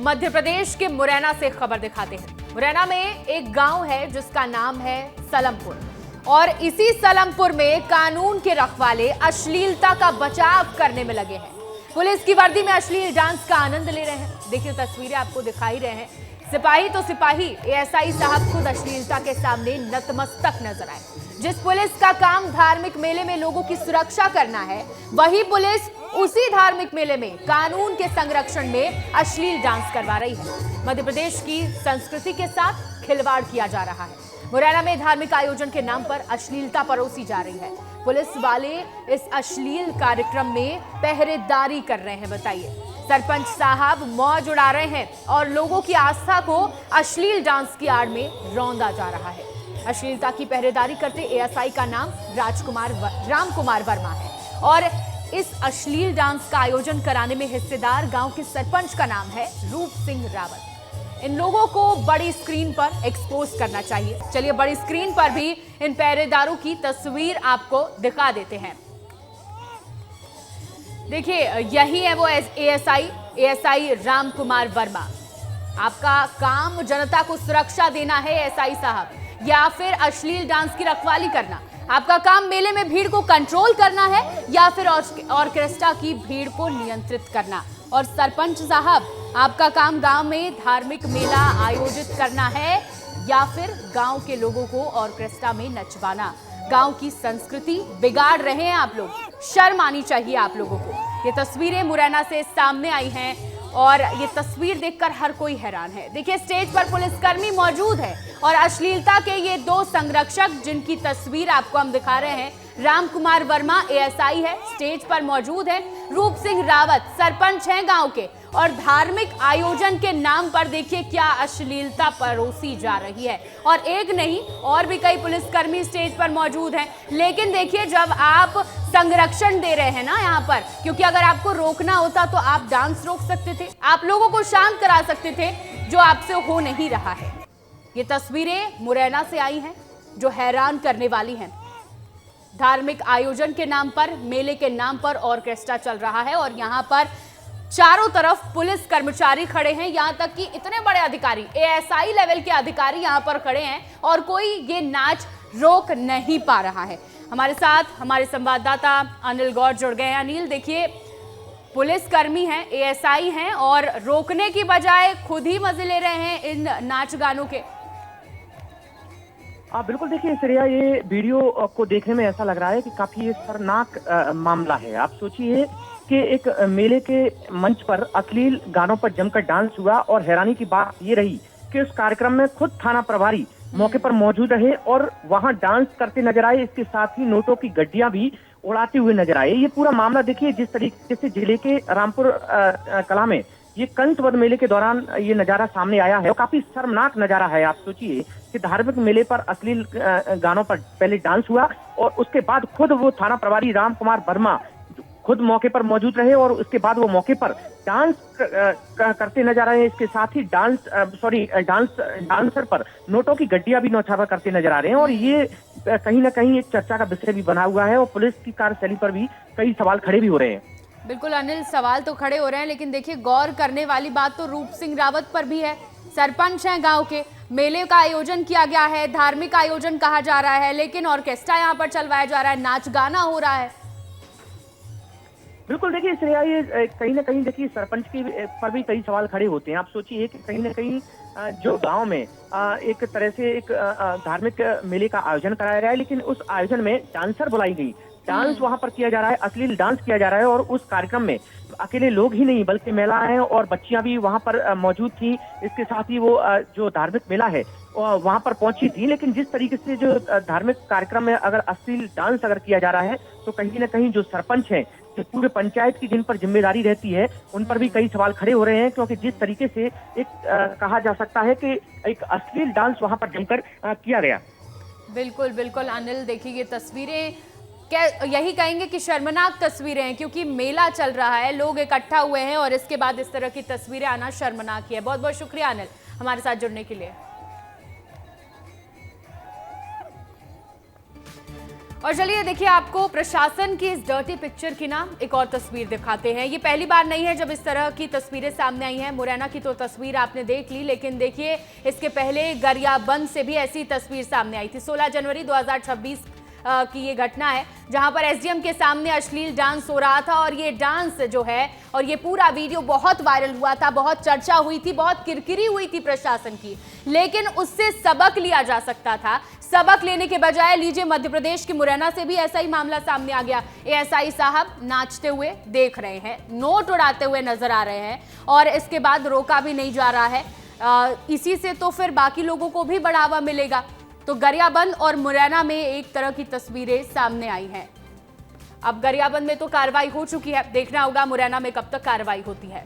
मध्य प्रदेश के मुरैना से खबर दिखाते हैं। मुरैना में एक गांव है जिसका नाम है सलमपुर और इसी सलमपुर में कानून के रखवाले अश्लीलता का बचाव करने में लगे हैं। पुलिस की वर्दी में अश्लील डांस का आनंद ले रहे हैं। देखिए तस्वीरें आपको दिखाई रहे हैं। सिपाही तो सिपाही, एएसआई साहब खुद अश्लीलता के सामने नतमस्तक नजर आए। जिस पुलिस का काम धार्मिक मेले में लोगों की सुरक्षा करना है, वही पुलिस उसी धार्मिक मेले में कानून के संरक्षण में अश्लील डांस करवा रही है। मध्य प्रदेश की संस्कृति के साथ खिलवाड़ किया जा रहा है। मुरैना में धार्मिक आयोजन के नाम पर अश्लीलता परोसी जा रही है। पुलिस वाले इस अश्लील कार्यक्रम में पहरेदारी कर रहे हैं। बताइए, सरपंच साहब मौज उड़ा रहे हैं और लोगों की आस्था को अश्लील डांस की आड़ में रौंदा जा रहा है। अश्लीलता की पहरेदारी करते एएसआई का नाम राम कुमार वर्मा है और इस अश्लील डांस का आयोजन कराने में हिस्सेदार गांव के सरपंच का नाम है रूप सिंह रावत। इन लोगों को बड़ी स्क्रीन पर एक्सपोज करना चाहिए। चलिए बड़ी स्क्रीन पर भी इन पहरेदारों की तस्वीर आपको दिखा देते हैं। देखिए, यही है वो एएसआई राम कुमार वर्मा। आपका काम जनता को सुरक्षा देना है एएसआई साहब, या फिर अश्लील डांस की रखवाली करना? आपका काम मेले में भीड़ को कंट्रोल करना है या फिर ऑर्केस्ट्रा की भीड़ को नियंत्रित करना? और सरपंच साहब, आपका काम गांव में धार्मिक मेला आयोजित करना है या फिर गांव के लोगों को ऑर्केस्ट्रा में नचवाना? गांव की संस्कृति बिगाड़ रहे हैं आप लोग। शर्म आनी चाहिए आप लोगों को। ये तस्वीरें मुरैना से सामने आई हैं और ये तस्वीर देखकर हर कोई हैरान है। देखिए, स्टेज पर पुलिसकर्मी मौजूद है और अश्लीलता के ये दो संरक्षक जिनकी तस्वीर आपको हम दिखा रहे हैं, राम कुमार वर्मा एएसआई है, स्टेज पर मौजूद है। रूप सिंह रावत सरपंच हैं गांव के और धार्मिक आयोजन के नाम पर देखिए क्या अश्लीलता परोसी जा रही है। और एक नहीं, और भी कई पुलिसकर्मी स्टेज पर मौजूद हैं। लेकिन देखिए, जब आप संरक्षण दे रहे हैं ना यहाँ पर, क्योंकि अगर आपको रोकना होता तो आप डांस रोक सकते थे, आप लोगों को शांत करा सकते थे, जो आपसे हो नहीं रहा है। ये तस्वीरें मुरैना से आई हैं जो हैरान करने वाली हैं। धार्मिक आयोजन के नाम पर, मेले के नाम पर ऑर्केस्ट्रा चल रहा है और यहाँ पर चारों तरफ पुलिस कर्मचारी खड़े हैं। यहाँ तक कि इतने बड़े अधिकारी, एएसआई लेवल के अधिकारी यहाँ पर खड़े हैं और कोई ये नाच रोक नहीं पा रहा है। हमारे साथ हमारे संवाददाता अनिल गौर जुड़ गए हैं। अनिल, देखिए, पुलिसकर्मी हैं, एएसआई हैं और रोकने की बजाय खुद ही मजे ले रहे हैं इन नाच गानों के। बिल्कुल, देखिए श्रेया, ये वीडियो को देखने में ऐसा लग रहा है कि काफी शर्मनाक मामला है। आप सोचिए कि एक मेले के मंच पर अश्लील गानों पर जमकर डांस हुआ और हैरानी की बात ये रही कि उस कार्यक्रम में खुद थाना प्रभारी मौके पर मौजूद रहे और वहां डांस करते नजर आए। इसके साथ ही नोटों की गड्डियां भी उड़ाते हुए नजर आए। ये पूरा मामला देखिए, जिस तरीके से जिले के रामपुर कला में ये कंसवध मेले के दौरान ये नजारा सामने आया है, काफी शर्मनाक नजारा है। आप सोचिए कि धार्मिक मेले पर अश्लील गानों पर पहले डांस हुआ और उसके बाद खुद वो थाना प्रभारी राम कुमार वर्मा खुद मौके पर मौजूद रहे और उसके बाद वो मौके पर डांस करते नजर आए। इसके साथ ही डांसर पर नोटों की गड्डियां भी नौछावर करते नजर आ रहे हैं और ये कहीं ना कहीं एक चर्चा का विषय भी बना हुआ है और पुलिस की कार्यशैली पर भी कई सवाल खड़े भी हो रहे हैं। बिल्कुल अनिल, सवाल तो खड़े हो रहे हैं, लेकिन देखिए गौर करने वाली बात तो रूप सिंह रावत पर भी है। सरपंच हैं गांव के, मेले का आयोजन किया गया है, धार्मिक आयोजन कहा जा रहा है, लेकिन ऑर्केस्ट्रा यहाँ पर चलवाया जा रहा है, नाच गाना हो रहा है। बिल्कुल, देखिए श्रेया, ये कहीं ना कहीं देखिए सरपंच की पर भी कई सवाल खड़े होते हैं। आप सोचिए कि कहीं ना कहीं जो गांव में एक तरह से एक धार्मिक मेले का आयोजन कराया गया है, लेकिन उस आयोजन में डांसर बुलाई गई, डांस वहां पर किया जा रहा है, अश्लील डांस किया जा रहा है और उस कार्यक्रम में अकेले लोग ही नहीं बल्कि महिलाएं और बच्चियां भी वहां पर मौजूद थी। इसके साथ ही वो जो धार्मिक मेला है वहां पर पहुंची थी। लेकिन जिस तरीके से जो धार्मिक कार्यक्रम में अगर अश्लील डांस अगर किया जा रहा है तो कहीं ना कहीं जो सरपंच है, जो पूरे पंचायत की जिन पर जिम्मेदारी रहती है, उन पर भी कई सवाल खड़े हो रहे हैं। क्योंकि जिस तरीके से एक कहा जा सकता है कि एक अश्लील डांस वहां पर जमकर किया गया। बिल्कुल बिल्कुल अनिल, देखिए ये तस्वीरें क्या यही कहेंगे कि शर्मनाक तस्वीरें हैं, क्योंकि मेला चल रहा है, लोग इकट्ठा हुए हैं और इसके बाद इस तरह की तस्वीरें आना शर्मनाक ही है। बहुत बहुत शुक्रिया अनिल हमारे साथ जुड़ने के लिए। और चलिए देखिए, आपको प्रशासन की इस डर्टी पिक्चर की ना एक और तस्वीर दिखाते हैं। ये पहली बार नहीं है जब इस तरह की तस्वीरें सामने आई हैं। मुरैना की तो तस्वीर आपने देख ली, लेकिन देखिए इसके पहले गरियाबंद से भी ऐसी तस्वीर सामने आई थी। 16 जनवरी 2026 की ये घटना है, जहां पर एसडीएम के सामने अश्लील डांस हो रहा था। और ये डांस जो है और ये पूरा वीडियो बहुत वायरल हुआ था, बहुत चर्चा हुई थी, बहुत किरकिरी हुई थी प्रशासन की। लेकिन उससे सबक लिया जा सकता था। सबक लेने के बजाय लीजिए, मध्य प्रदेश के मुरैना से भी ऐसा ही मामला सामने आ गया। एएसआई साहब नाचते हुए देख रहे हैं, नोट उड़ाते हुए नजर आ रहे हैं और इसके बाद रोका भी नहीं जा रहा है। इसी से तो फिर बाकी लोगों को भी बढ़ावा मिलेगा। तो गरियाबंद और मुरैना में एक तरह की तस्वीरें सामने आई हैं। अब गरियाबंद में तो कार्रवाई हो चुकी है, देखना होगा मुरैना में कब तक कार्रवाई होती है।